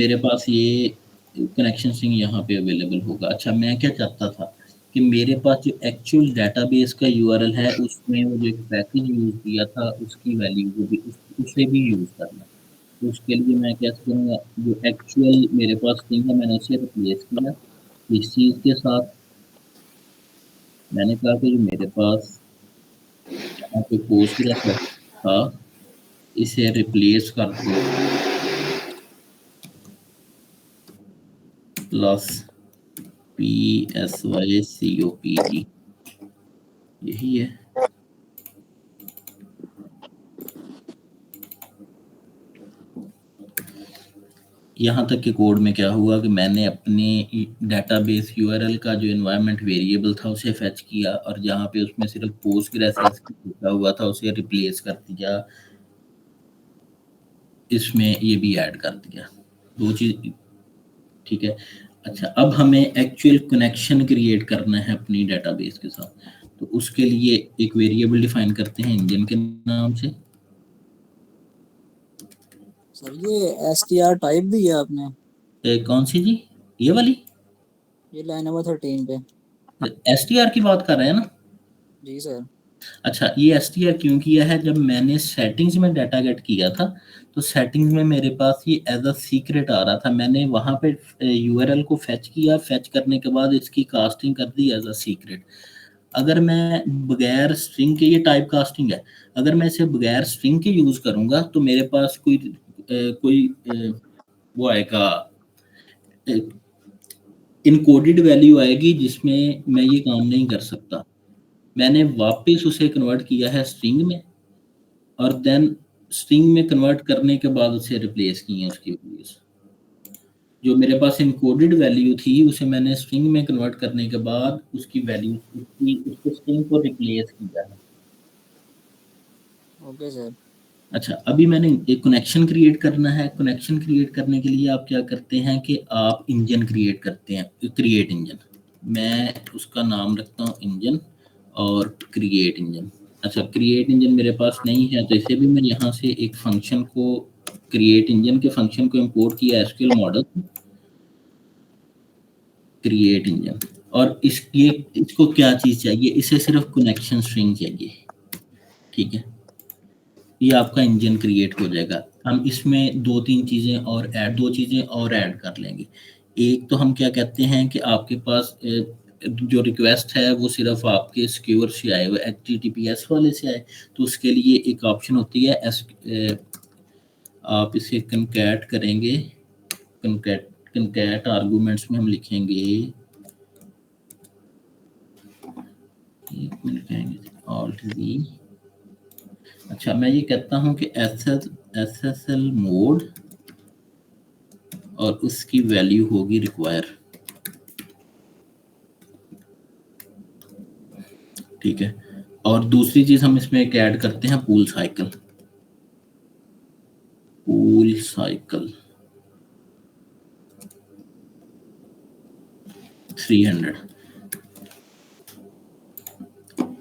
मेरे पास ये connection string यहाँ पे अवेलेबल होगा। अच्छा, मैं क्या चाहता था कि मेरे पास जो एक्चुअल डेटाबेस का यूआरएल है उसमें वो जो एक पैकेज यूज़ किया था उसकी वैल्यू को भी उसे भी यूज़ करना। तो उसके लिए मैं कैसे करूँगा, जो एक्चुअल मेरे पास स्ट्रिंग है मैंने उसे रिप्लेस किया इस चीज़ के साथ। मैंने कहा कि जो मेरे पास यहाँ पे पोस्टग्रेस था इसे रिप्लेस कर दो प्लस PSYCOPG, यही है। यहाँ तक के कोड में क्या हुआ कि मैंने अपने डेटाबेस यूआरएल का जो एनवायरनमेंट वेरिएबल था उसे फेच किया और जहाँ पे उसमें सिर्फ पोस्टग्रेस लिखा हुआ था उसे रिप्लेस कर दिया, इसमें ये भी ऐड कर दिया, दो चीज। ठीक है। अच्छा, अब हमें एक्चुअल कनेक्शन क्रिएट करना है अपनी डेटाबेस के साथ, तो उसके लिए एक वेरिएबल डिफाइन करते हैं इंजन के नाम से। सर ये str टाइप दी है आपने? कौन सी जी? ये वाली? ये लाइन नंबर 13 पे। STR की बात कर रहे हैं ना? जी सर। अच्छा, ये STR क्यों किया है? जब मैंने सेटिंग्स में डाटा गेट किया था तो सेटिंग्स में मेरे पास ये एज अ सीक्रेट आ रहा था। मैंने वहाँ पे यूआरएल को फेच किया, फेच करने के बाद इसकी कास्टिंग कर दी एज अ सीक्रेट। अगर मैं बगैर स्ट्रिंग के, ये टाइप कास्टिंग है, अगर मैं इसे बगैर स्ट्रिंग के यूज करूंगा तो मेरे पास कोई वो आएगा, इनकोडेड वैल्यू आएगी जिसमें मैं ये काम नहीं कर सकता। मैंने वापस उसे कन्वर्ट किया है स्ट्रिंग में और देन स्ट्रिंग में कन्वर्ट करने के बाद उसे रिप्लेस किए हैं उसकी वैल्यूज। जो मेरे पास इनकोडेड वैल्यू थी उसे मैंने स्ट्रिंग में कन्वर्ट करने के बाद उसकी वैल्यू उसको स्ट्रिंग को रिप्लेस किया है। Okay sir. अच्छा, अभी मैंने एक कनेक्शन क्रिएट करना है। कनेक्शन क्रिएट करने के लिए आप क्या करते हैं कि आप इंजन क्रिएट करते हैं, क्रिएट इंजन। मैं उसका नाम रखता हूँ इंजन और क्रिएट इंजन। अच्छा, क्रिएट इंजन मेरे पास नहीं है तो इसे भी मैं यहाँ से एक फंक्शन को, क्रिएट इंजन के फंक्शन को इंपोर्ट किया एसक्यूएल मॉडल क्रिएट इंजन। और इसको क्या चीज़ चाहिए? इसे सिर्फ कनेक्शन स्ट्रिंग चाहिए। ठीक है, ये आपका इंजन क्रिएट हो जाएगा। हम इसमें दो चीज़ें और ऐड कर लेंगे। एक तो हम क्या कहते हैं कि आपके पास जो रिक्वेस्ट है वो सिर्फ आपके सिक्योर से आए, वो HTTPS वाले से आए, तो उसके लिए एक ऑप्शन होती है आप इसे कनकैट करेंगे। कनकैट आर्गूमेंट्स में हम लिखेंगे, एक मिनट कहेंगे ऑल्ट वी। अच्छा, मैं ये कहता हूँ कि SSL मोड और उसकी वैल्यू होगी रिक्वायर। ठीक है, और दूसरी चीज हम इसमें एक ऐड करते हैं पूल साइकिल। Pool cycle 300।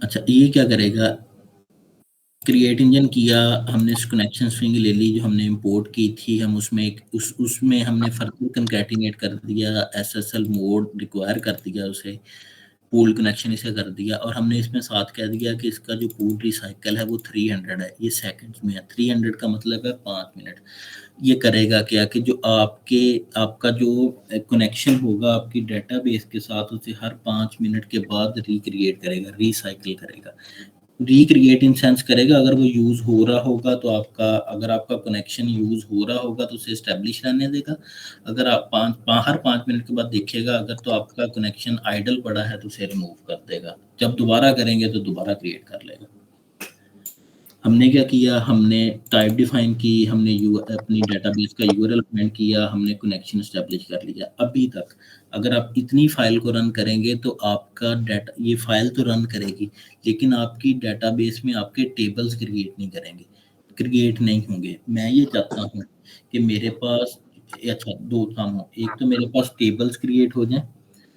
अच्छा, ये क्या करेगा? क्रिएट इंजन किया हमने, कनेक्शन स्ट्रिंग ले ली जो हमने इंपोर्ट की थी, हम उसमें हमने फर्दर कंकैटिनेट कर दिया, SSL मोड रिक्वायर कर दिया उसे, पूल कनेक्शन इसे कर दिया, और हमने इसमें साथ कह दिया कि इसका जो पूल रिसाइकल है वो 300 है। ये सेकंड्स में है, 300 का मतलब है 5 मिनट। ये करेगा क्या कि जो आपका जो कनेक्शन होगा आपकी डेटाबेस के साथ, उसे हर 5 मिनट के बाद रिक्रिएट करेगा, रिसाइकिल करेगा। रिक्रिएट इन सेंस करेगा, अगर वो यूज हो रहा होगा तो अगर आपका कनेक्शन यूज हो रहा होगा तो उसे एस्टेब्लिश रहने देगा। अगर आप हर 5 मिनट के बाद देखेगा अगर तो आपका कनेक्शन आइडल पड़ा है तो उसे रिमूव कर देगा। जब दोबारा करेंगे तो दोबारा क्रिएट कर लेगा। हमने क्या किया? हमने टाइप डिफाइन की, हमने अपनी डेटाबेस का यूआरएल फाइंड किया, हमने कनेक्शन एस्टेब्लिश कर लिया। अभी तक अगर आप इतनी फाइल को रन करेंगे तो आपका डाटा, ये फाइल तो रन करेगी लेकिन आपकी डेटाबेस में आपके टेबल्स क्रिएट नहीं होंगे। मैं ये चाहता हूँ कि मेरे पास अच्छा दो काम हो, एक तो मेरे पास टेबल्स क्रिएट हो जाएं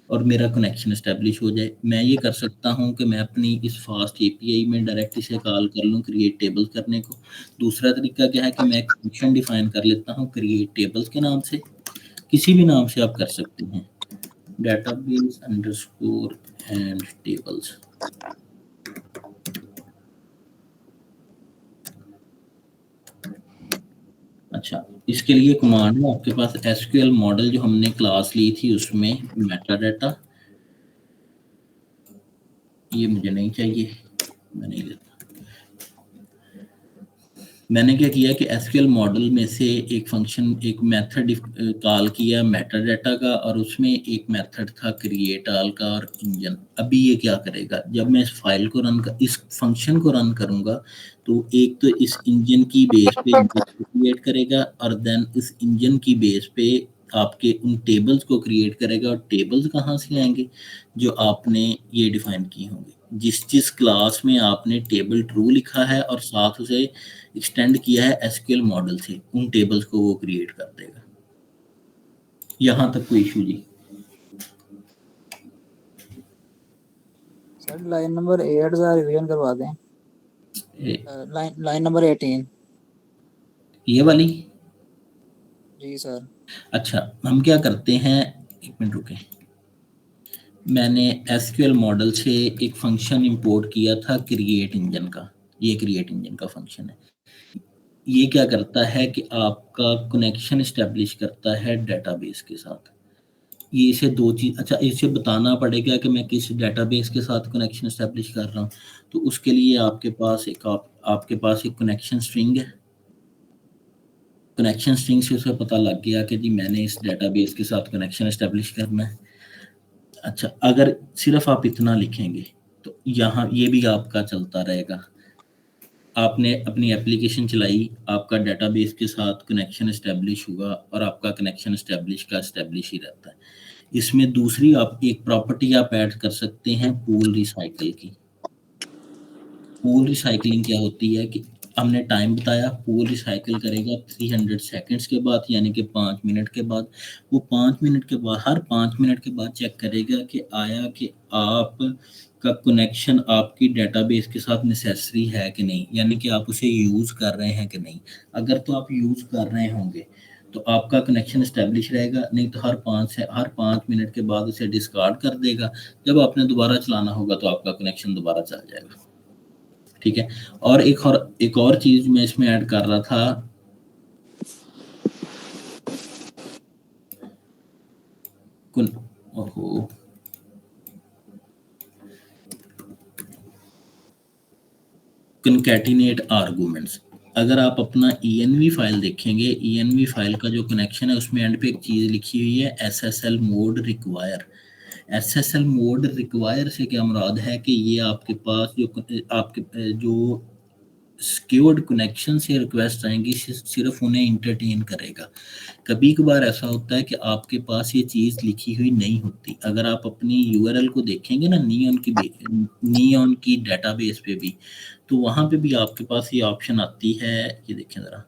और मेरा कनेक्शन एस्टेब्लिश हो जाए। मैं ये कर सकता हूँ कि मैं अपनी इस फास्ट एपीआई में डायरेक्ट इसे कॉल कर लूँ क्रिएट टेबल करने को। दूसरा तरीका क्या है कि मैं एक फंक्शन डिफाइन कर लेता हूँ क्रिएट टेबल्स के नाम से, किसी भी नाम से आप कर सकते हैं, डेटाबेस अंडरस्कोर एंड टेबल्स। अच्छा, इसके लिए कमांड है आपके पास एसक्यूएल मॉडल जो हमने क्लास ली थी उसमें मेटाडाटा, ये मुझे नहीं चाहिए, मैं नहीं लेता। मैंने क्या किया कि एसक्यूएल मॉडल में से एक फंक्शन एक मेथड कॉल किया मेटाडाटा का, और उसमें एक मेथड था क्रिएट ऑल का और इंजन। अभी ये क्या करेगा, जब मैं इस फाइल को इस फंक्शन को रन करूंगा तो एक तो इस इंजन की बेस पे क्रिएट करेगा, और देन इस इंजन की बेस पे आपके उन टेबल्स को क्रिएट करेगा। और टेबल्स कहाँ से आएंगे, जो आपने ये डिफाइन किए होंगे। जिस जिस क्लास में आपने टेबल ट्रू लिखा है और साथ उसे एक्सटेंड किया है एसक्यूएल मॉडल से, उन टेबल्स को वो क्रिएट कर देगा। यहां तक कोई इशू जी? सर लाइन नंबर 8 का रिवीजन करवा दें। Line number 18। ये वाली? जी सर। अच्छा, हम क्या करते हैं, एक मिनट रुके। मैंने एसक्यूएल मॉडल से एक फंक्शन इंपोर्ट किया था क्रिएट इंजन का, ये क्रिएट इंजन का फंक्शन है। ये क्या करता है कि आपका कनेक्शन एस्टेब्लिश करता है डेटाबेस के साथ। ये इसे दो चीज, अच्छा इसे बताना पड़ेगा कि मैं किस डेटाबेस के साथ कनेक्शन एस्टेब्लिश कर रहा हूँ। तो उसके लिए आपके पास आपके पास एक कनेक्शन स्ट्रिंग है। कनेक्शन स्ट्रिंग से उसे पता लग गया कि जी मैंने इस डेटाबेस के साथ कनेक्शन एस्टेब्लिश करना है। अच्छा, अगर सिर्फ आप इतना लिखेंगे तो यहाँ ये भी आपका चलता रहेगा। आपने अपनी एप्लीकेशन चलाई, आपका डेटाबेस के साथ कनेक्शन एस्टेब्लिश हुआ और आपका कनेक्शन एस्टेब्लिश ही रहता है। इसमें दूसरी आप एक प्रॉपर्टी आप ऐड कर सकते हैं पूल रिसाइकल की। पूल रिसाइकलिंग क्या होती है कि हमने टाइम बताया, पूल रिसाइकल करेगा 300 सेकंड्स के बाद, यानी कि 5 मिनट के बाद। वो 5 मिनट के बाद, हर 5 मिनट के बाद चेक करेगा कि आया कि आप का कनेक्शन आपकी डेटाबेस के साथ नेसेसरी है कि नहीं, यानी कि आप उसे यूज़ कर रहे हैं कि नहीं। अगर तो आप यूज़ कर रहे होंगे तो आपका कनेक्शन एस्टेब्लिश रहेगा, नहीं तो हर 5 मिनट के बाद उसे डिस्कार्ड कर देगा। जब आपने दोबारा चलाना होगा तो आपका कनेक्शन दोबारा चल जाएगा। ठीक है। और एक और चीज़ मैं इसमें ऐड कर रहा था, ओहो, कनकैटिनेट आर्गुमेंट्स। अगर आप अपना env फाइल देखेंगे, env फाइल का जो कनेक्शन है उसमें एंड पे एक चीज़ लिखी हुई है SSL mode require. SSL mode require से क्या मुराद है कि ये आपके पास जो सिक्योर्ड कनेक्शन से रिक्वेस्ट आएंगी सिर्फ उन्हें इंटरटेन करेगा। कभी कभार ऐसा होता है कि आपके पास ये चीज़ लिखी हुई नहीं होती। अगर आप अपनी यूआरएल को देखेंगे ना नियॉन की डेटाबेस पे भी, तो वहाँ पे भी आपके पास ये ऑप्शन आती है। ये देखें ज़रा,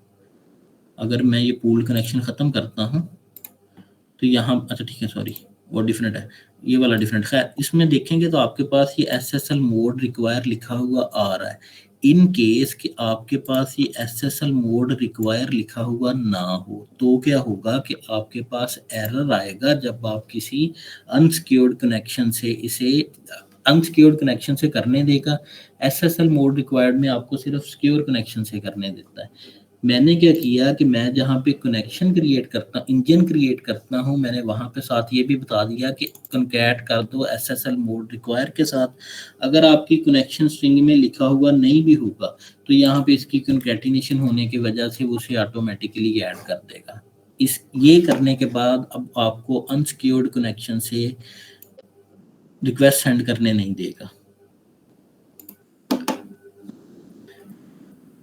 अगर मैं ये पूल कनेक्शन ख़त्म करता हूँ तो यहाँ, अच्छा ठीक है सॉरी, वो डिफरेंट है, ये वाला डिफरेंट। खैर इसमें देखेंगे तो आपके पास ये SSL मोड रिक्वायर लिखा हुआ आ रहा है। इन केस कि आपके पास ये SSL मोड रिक्वायर लिखा हुआ ना हो तो क्या होगा कि आपके पास एरर आएगा जब आप किसी अनसिक्योर्ड कनेक्शन से इसे अनसिक्योर्ड कनेक्शन से करने देगा। SSL मोड रिक्वायर्ड में आपको सिर्फ सिक्योर कनेक्शन से करने देता है। मैंने क्या किया कि मैं जहाँ पे कनेक्शन क्रिएट करता हूँ, इंजन क्रिएट करता हूँ, मैंने वहाँ पे साथ ये भी बता दिया कि कनकैट कर दो SSL मोड रिक्वायर के साथ। अगर आपकी कनेक्शन स्ट्रिंग में लिखा हुआ नहीं भी होगा तो यहाँ पे इसकी कनकैटिनेशन होने की वजह से वो उसे ऑटोमेटिकली ऐड कर देगा। ये करने के बाद अब आपको अनसिक्योर्ड कनेक्शन से रिक्वेस्ट सेंड करने नहीं देगा।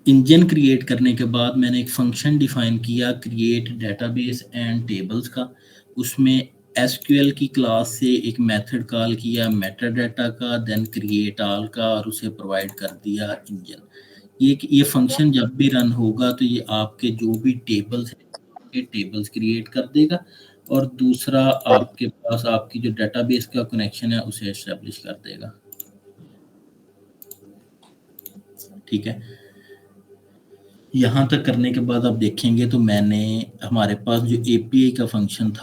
इंजन क्रिएट करने के बाद मैंने एक फंक्शन डिफाइन किया क्रिएट डेटाबेस एंड टेबल्स का। उसमें एसक्यूएल की क्लास से एक मेथड कॉल किया मेटाडाटा का, देन क्रिएट ऑल का, और उसे प्रोवाइड कर दिया इंजन। ये फंक्शन जब भी रन होगा तो ये आपके जो भी टेबल्स हैं टेबल्स क्रिएट कर देगा, और दूसरा आपके पास आपकी जो डेटाबेस का कनेक्शन है उसे एस्टेब्लिश कर देगा। ठीक है। यहाँ तक करने के बाद आप देखेंगे तो मैंने हमारे पास जो एपीआई का फंक्शन था